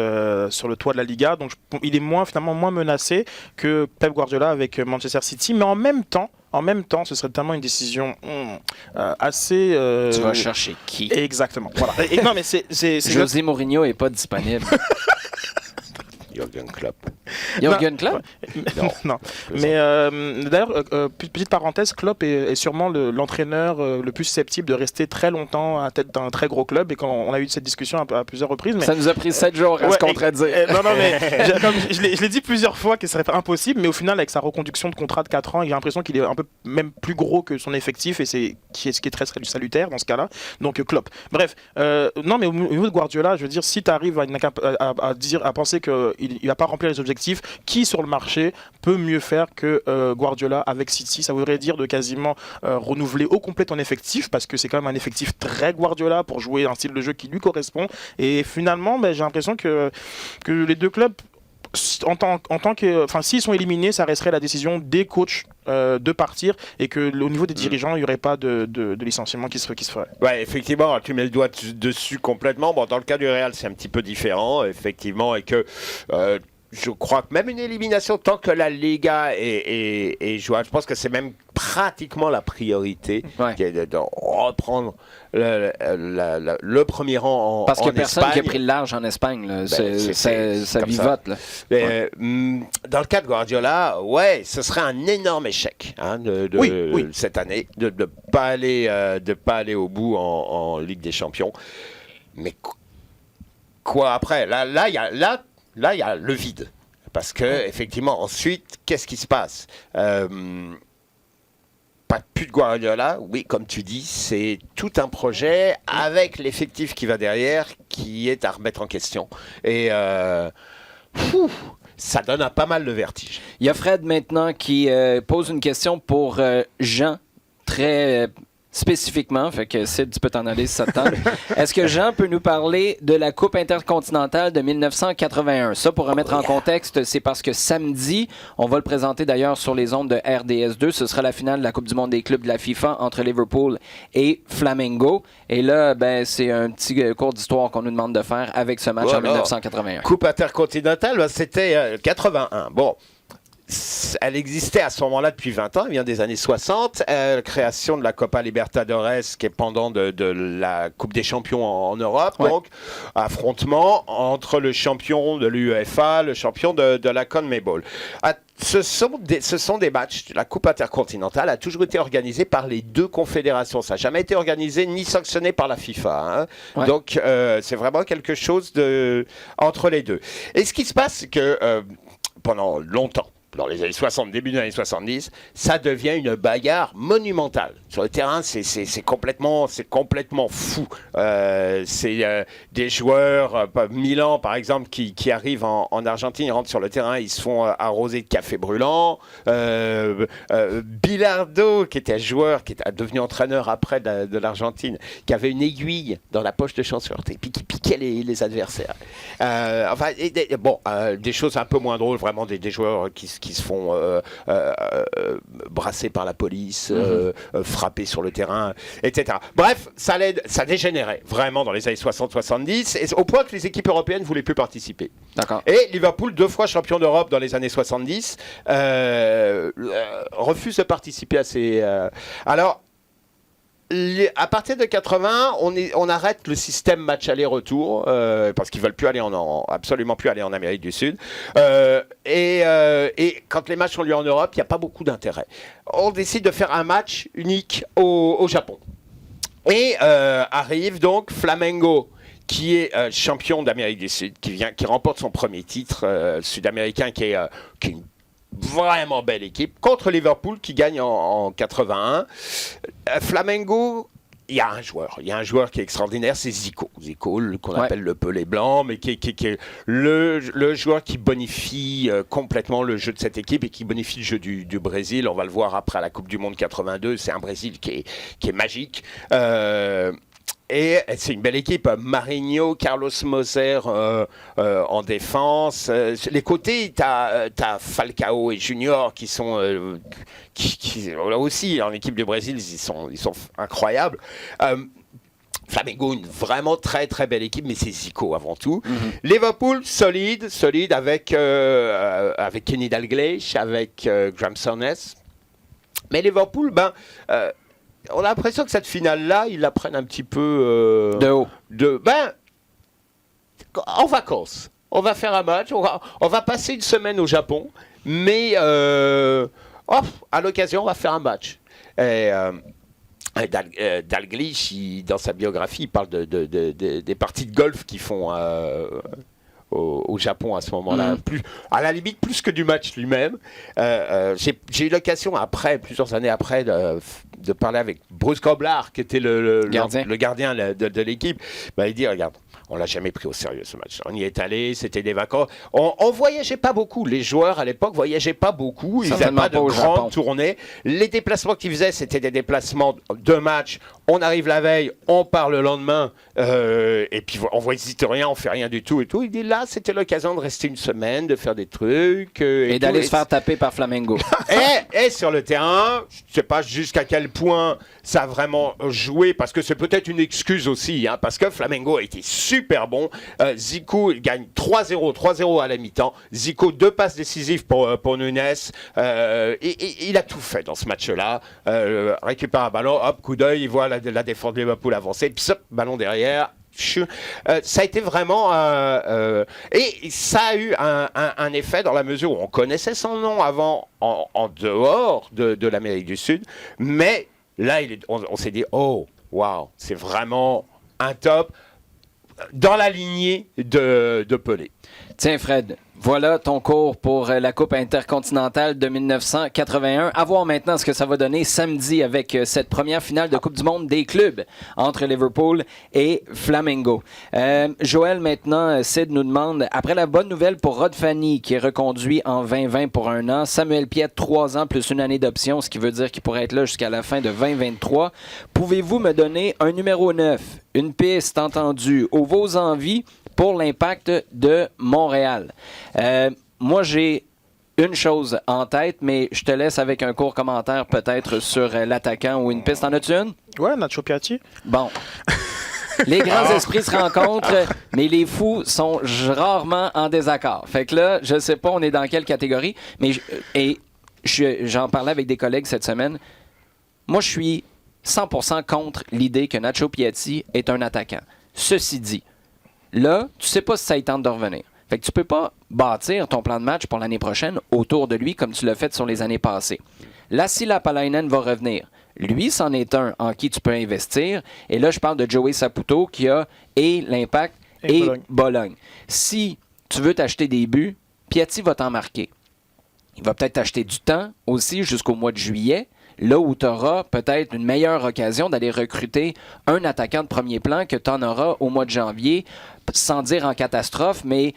sur le toit de la Liga. Donc il est finalement moins menacé que Pep Guardiola avec Manchester City. Mais en même temps, ce serait tellement une décision assez... Tu vas chercher qui? Exactement. Voilà. Non, mais José Mourinho n'est pas disponible. Jürgen Klopp. Jürgen Klopp? Non. Mais d'ailleurs, petite parenthèse, Klopp est sûrement l'entraîneur le plus susceptible de rester très longtemps à la tête d'un très gros club. Et quand on a eu cette discussion à plusieurs reprises... Ça nous a pris 7 jours à se contredire. Non, mais je l'ai dit plusieurs fois que ce serait impossible, mais au final, avec sa reconduction de contrat de 4 ans, j'ai l'impression qu'il est un peu même plus gros que son effectif, et ce qui est très salutaire dans ce cas-là. Donc Klopp. Bref, non, mais au niveau de Guardiola, je veux dire, si tu arrives à penser qu'il ne va pas remplir les objectifs, qui sur le marché peut mieux faire que Guardiola avec City? Ça voudrait dire de quasiment renouveler au complet ton effectif, parce que c'est quand même un effectif très Guardiola pour jouer un style de jeu qui lui correspond. Et finalement, j'ai l'impression que les deux clubs, en tant que, s'ils sont éliminés, ça resterait la décision des coachs de partir, et que au niveau des dirigeants, il n'y aurait pas de licenciement qui se ferait. Ouais, effectivement, tu mets le doigt dessus complètement. Bon, dans le cas du Real, c'est un petit peu différent, effectivement, et que je crois que même une élimination, tant que la Liga est jouable, je pense que c'est même pratiquement la priorité, qui est de reprendre le premier rang en Espagne. Parce qu'il n'y a personne qui a pris le large en Espagne. Là. Ça vivote. Là. Mais, dans le cas de Guardiola, ce serait un énorme échec cette année de ne pas aller au bout en Ligue des Champions. Mais quoi après? Là, il y a le vide. parce que effectivement, ensuite, qu'est-ce qui se passe? Plus de Guardiola, oui, comme tu dis, c'est tout un projet avec l'effectif qui va derrière, qui est à remettre en question. Et ça donne pas mal de vertige. Il y a Fred maintenant qui pose une question pour Jean, très spécifiquement, fait que Sid, tu peux t'en aller si ça te tente. Est-ce que Jean peut nous parler de la Coupe intercontinentale de 1981? Ça, pour remettre en contexte, c'est parce que samedi, on va le présenter d'ailleurs sur les ondes de RDS2, ce sera la finale de la Coupe du monde des clubs de la FIFA entre Liverpool et Flamengo. Et là, ben, c'est un petit cours d'histoire qu'on nous demande de faire avec ce match en 1981. Coupe intercontinentale, c'était 81. Bon. Elle existait à ce moment-là depuis 20 ans, elle vient des années 60. Création de la Copa Libertadores, qui est pendant de la Coupe des Champions en Europe. Ouais. Donc, affrontement entre le champion de l'UEFA, le champion de la CONMEBOL. Ce sont des matchs. La Coupe intercontinentale a toujours été organisée par les deux confédérations. Ça n'a jamais été organisé ni sanctionné par la FIFA. Hein. Ouais. Donc, c'est vraiment quelque chose entre les deux. Et ce qui se passe, c'est que pendant longtemps, dans les années 60, début des années 70, ça devient une bagarre monumentale. Sur le terrain, c'est complètement fou. C'est des joueurs, Milan par exemple, qui arrivent en Argentine, ils rentrent sur le terrain, ils se font arroser de café brûlant. Bilardo, qui était joueur, qui est devenu entraîneur après de l'Argentine, qui avait une aiguille dans la poche de chaussure, et puis qui piquait les adversaires. Des choses un peu moins drôles, vraiment des joueurs qui se font brasser par la police, frapper sur le terrain, etc. Bref, ça dégénérait vraiment dans les années 60-70, au point que les équipes européennes ne voulaient plus participer. D'accord. Et Liverpool, 2 fois champion d'Europe dans les années 70, refuse de participer à ces... Alors, à partir de 80, on arrête le système match aller-retour parce qu'ils veulent plus aller absolument plus aller en Amérique du Sud. Et quand les matchs ont lieu en Europe, il n'y a pas beaucoup d'intérêt. On décide de faire un match unique au Japon. Et arrive donc Flamengo, qui est champion d'Amérique du Sud, qui remporte son premier titre sud-américain, qui est une vraiment belle équipe, contre Liverpool qui gagne en 81. Flamengo, il y a un joueur qui est extraordinaire, c'est Zico, qu'on appelle le Pelé blanc, mais qui est le joueur qui bonifie complètement le jeu de cette équipe et qui bonifie le jeu du Brésil. On va le voir après à la Coupe du Monde 82, c'est un Brésil qui est magique. Et c'est une belle équipe. Marinho, Carlos Moser en défense. Les côtés, t'as Falcao et Junior qui sont là aussi en équipe du Brésil, ils sont incroyables. Flamengo, une vraiment très très belle équipe, mais c'est Zico avant tout. Mm-hmm. Liverpool, solide avec Kenny Dalglish, avec Graham Souness. Mais Liverpool, on a l'impression que cette finale-là, ils la prennent un petit peu... de haut. En vacances. On va faire un match, on va passer une semaine au Japon, mais à l'occasion, on va faire un match. Dalglish, dans sa biographie, il parle des parties de golf qu'ils font au Japon à ce moment-là, à la limite plus que du match lui-même. J'ai eu l'occasion plusieurs années après, de parler avec Bruce Koblar, qui était le gardien de l'équipe. Il dit, regarde, on l'a jamais pris au sérieux ce match. On y est allé, c'était des vacances. On voyageait pas beaucoup. Les joueurs à l'époque voyageaient pas beaucoup. Ils faisaient pas de grandes tournées. Les déplacements qu'ils faisaient, c'était des déplacements de match. On arrive la veille, on part le lendemain, et puis on n'hésite rien, on fait rien du tout et tout. Il dit là, c'était l'occasion de rester une semaine, de faire des trucs. Et d'aller se faire taper par Flamengo. et sur le terrain, je ne sais pas jusqu'à quel point ça a vraiment joué, parce que c'est peut-être une excuse aussi, hein, parce que Flamengo a été super bon. Zico gagne 3-0 à la mi-temps. Zico, 2 passes décisives pour Nunes. Il a tout fait dans ce match-là. Récupère un ballon, hop, coup d'œil, il voit la défense de Liverpool avancer, puis hop, ballon derrière. Ça a été vraiment... et ça a eu un effet dans la mesure où on connaissait son nom avant en dehors de l'Amérique du Sud, mais là, on s'est dit, oh, waouh, c'est vraiment un top dans la lignée de Pelé. Tiens, Fred, voilà ton cours pour la Coupe intercontinentale de 1981. À voir maintenant ce que ça va donner samedi avec cette première finale de Coupe du monde des clubs entre Liverpool et Flamengo. Joël, maintenant, Sid nous demande, après la bonne nouvelle pour Rod Fanny, qui est reconduit en 2020 pour 1 an, Samuel Piette, 3 ans plus 1 année d'option, ce qui veut dire qu'il pourrait être là jusqu'à la fin de 2023. Pouvez-vous me donner un numéro 9, une piste entendue ou vos envies pour l'Impact de Montréal? Moi, j'ai une chose en tête, mais je te laisse avec un court commentaire peut-être sur l'attaquant ou une piste. En as-tu une? Ouais, Nacho Piatti. Bon. Les grands esprits se rencontrent, mais les fous sont rarement en désaccord. Fait que là, je sais pas on est dans quelle catégorie, mais j'en parlais avec des collègues cette semaine. Moi, je suis 100% contre l'idée que Nacho Piatti est un attaquant. Ceci dit, là, tu sais pas si ça y tente de revenir. Fait que tu peux pas bâtir ton plan de match pour l'année prochaine autour de lui comme tu l'as fait sur les années passées. Lassi Lapalainen va revenir. Lui, c'en est un en qui tu peux investir. Et là, je parle de Joey Saputo qui a et l'Impact et Bologne. Si tu veux t'acheter des buts, Piatti va t'en marquer. Il va peut-être t'acheter du temps aussi jusqu'au mois de juillet. Là où tu auras peut-être une meilleure occasion d'aller recruter un attaquant de premier plan que tu en auras au mois de janvier, sans dire en catastrophe, mais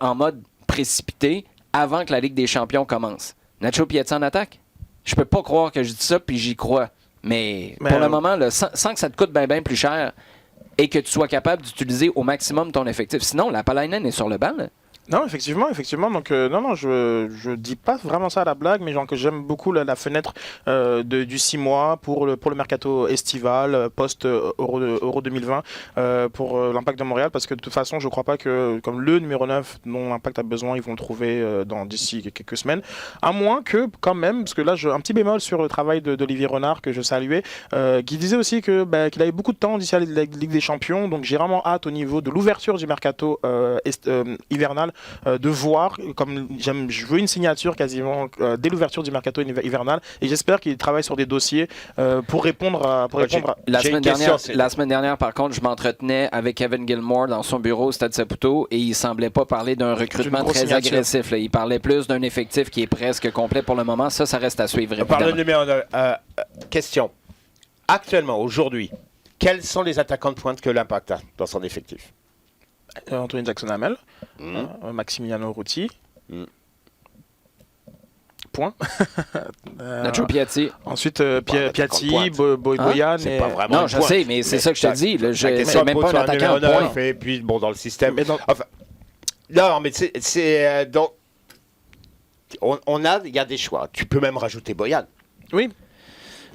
en mode précipité, avant que la Ligue des champions commence. Nacho Piatti en attaque? Je peux pas croire que je dis ça, puis j'y crois. Mais pour le moment, là, sans que ça te coûte bien plus cher et que tu sois capable d'utiliser au maximum ton effectif. Sinon, la Palainen est sur le banc, là. Non, effectivement. Donc, non, je dis pas vraiment ça à la blague, mais genre que j'aime beaucoup la fenêtre du 6 mois pour le mercato estival, post-Euro 2020, pour l'Impact de Montréal, parce que de toute façon, je crois pas que, comme le numéro 9 dont l'Impact a besoin, ils vont le trouver d'ici quelques semaines. À moins que, quand même, parce que là, un petit bémol sur le travail d'Olivier Renard, que je saluais, qui disait aussi qu'il avait beaucoup de temps d'ici à la Ligue des Champions, donc j'ai vraiment hâte au niveau de l'ouverture du mercato hivernal, de voir, comme je veux une signature quasiment dès l'ouverture du mercato hivernal, et j'espère qu'il travaille sur des dossiers pour répondre à... La semaine dernière, par contre, je m'entretenais avec Kevin Gilmore dans son bureau au Stade Saputo et il semblait pas parler d'un recrutement très agressif. Là. Il parlait plus d'un effectif qui est presque complet pour le moment. Ça reste à suivre, évidemment. Par le numéro question. Actuellement, aujourd'hui, quels sont les attaquants de pointe que l'Impact a dans son effectif? Anthony Jackson-Hamel, Maximiliano Ruti, point. Nacho Piatti. Ensuite, Piatti, Boyan. C'est pas vraiment. Non, je sais, mais c'est ça que je te dis. Là, c'est même pas un attaquant. Point. Et puis, bon, dans le système. Enfin, non, mais c'est donc. Il y a des choix. Tu peux même rajouter Boyan. Oui.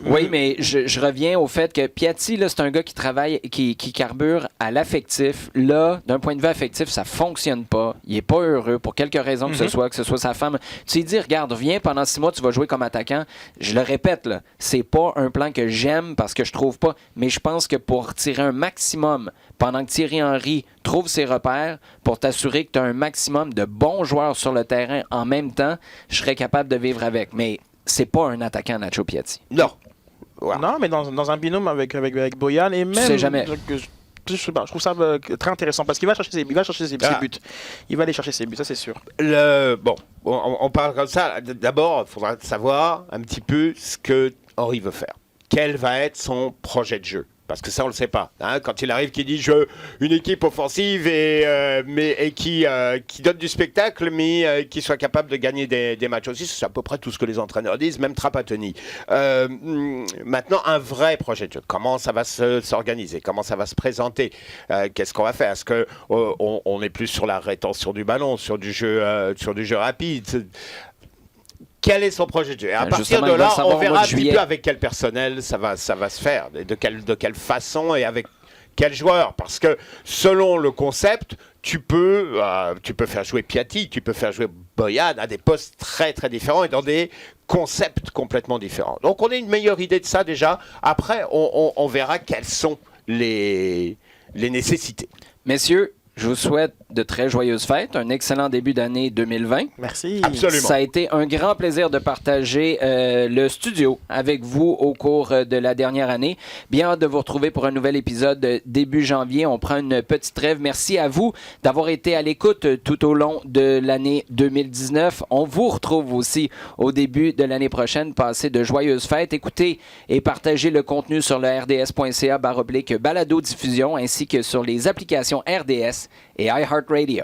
Oui, mais je reviens au fait que Piatti, là, c'est un gars qui travaille, qui carbure à l'affectif. Là, d'un point de vue affectif, ça fonctionne pas. Il est pas heureux pour quelque raison que ce soit sa femme. Tu lui dis, regarde, viens, pendant 6 mois, tu vas jouer comme attaquant. Je le répète, là, c'est pas un plan que j'aime parce que je trouve pas, mais je pense que pour tirer un maximum, pendant que Thierry Henry trouve ses repères, pour t'assurer que tu as un maximum de bons joueurs sur le terrain en même temps, je serais capable de vivre avec. Mais c'est pas un attaquant, Nacho Piatti. Non. Wow. Non, mais dans un binôme avec Boyan et même. Tu sais jamais. Je trouve ça très intéressant parce qu'il va chercher ses buts. Il va aller chercher ses buts, ça c'est sûr. Bon, on parle comme ça. D'abord, il faudra savoir un petit peu ce que Henry veut faire. Quel va être son projet de jeu? Parce que ça, on ne le sait pas. Hein, quand il arrive, qui dit je veux une équipe offensive et qui donne du spectacle, mais qui soit capable de gagner des matchs aussi, c'est à peu près tout ce que les entraîneurs disent, même Trapattoni. Maintenant, un vrai projet de jeu. Comment ça va s'organiser? Comment ça va se présenter? Qu'est-ce qu'on va faire? Est-ce qu'on est plus sur la rétention du ballon, sur du jeu rapide? Quel est son projet de jeu? Et à partir de là, on verra un petit peu avec quel personnel ça va se faire, de quelle façon et avec quel joueur. Parce que selon le concept, tu peux faire jouer Piatti, tu peux faire jouer Boyan à des postes très très différents et dans des concepts complètement différents. Donc on a une meilleure idée de ça déjà. Après, on verra quelles sont les nécessités. Messieurs, Je vous souhaite de très joyeuses fêtes, un excellent début d'année 2020. Merci. Absolument. Ça a été un grand plaisir de partager le studio avec vous au cours de la dernière année. Bien hâte de vous retrouver pour un nouvel épisode début janvier. On prend une petite trêve. Merci à vous d'avoir été à l'écoute tout au long de l'année 2019. On vous retrouve aussi au début de l'année prochaine. Passez de joyeuses fêtes. Écoutez et partagez le contenu sur le rds.ca/balado-diffusion ainsi que sur les applications RDS et iHeartRadio.